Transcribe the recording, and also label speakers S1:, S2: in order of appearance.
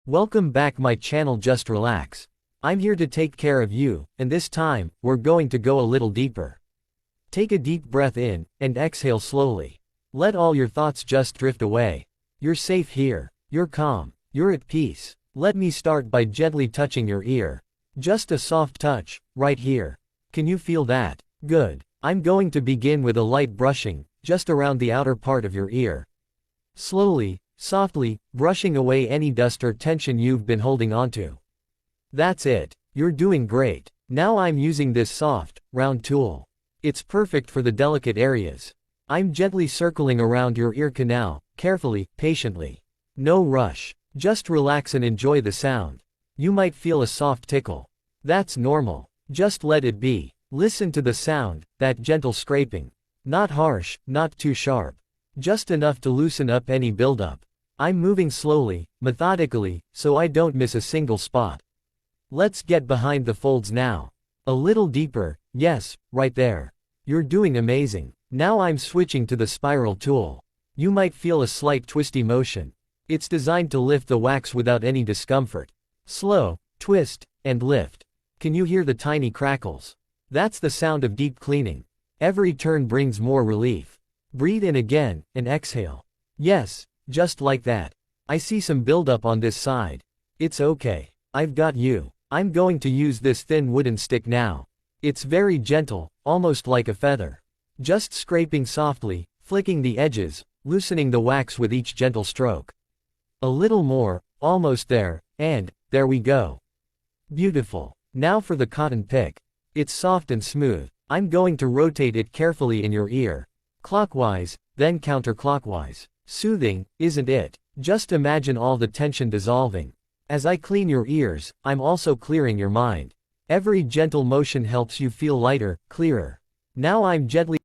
S1: Welcome back my channel Just Relax. I'm here to take care of you, and this time, we're going to go a little deeper. Take a deep breath in, and exhale slowly. Let all your thoughts just drift away. You're safe here. You're calm. You're at peace. Let me start by gently touching your ear. Just a soft touch, right here. Can you feel that? Good. I'm going to begin with a light brushing, just around the outer part of your ear. Slowly, softly, brushing away any dust or tension you've been holding onto. That's it. You're doing great. Now I'm using this soft, round tool. It's perfect for the delicate areas. I'm gently circling around your ear canal, carefully, patiently. No rush. Just relax and enjoy the sound. You might feel a soft tickle. That's normal. Just let it be. Listen to the sound, that gentle scraping. Not harsh, not too sharp. Just enough to loosen up any buildup. I'm moving slowly, methodically, so I don't miss a single spot. Let's get behind the folds now. A little deeper, yes, right there. You're doing amazing. Now I'm switching to the spiral tool. You might feel a slight twisty motion. It's designed to lift the wax without any discomfort. Slow, twist, and lift. Can you hear the tiny crackles? That's the sound of deep cleaning. Every turn brings more relief. Breathe in again, and exhale. Yes, just like that. I see some buildup on this side. It's okay. I've got you. I'm going to use this thin wooden stick now. It's very gentle, almost like a feather. Just scraping softly, flicking the edges, loosening the wax with each gentle stroke. A little more, almost there, and there we go. Beautiful. Now for the cotton pick. It's soft and smooth. I'm going to rotate it carefully in your ear. Clockwise, then counterclockwise. Soothing, isn't it? Just imagine all the tension dissolving. As I clean your ears, I'm also clearing your mind. Every gentle motion helps you feel lighter, clearer. Now I'm gently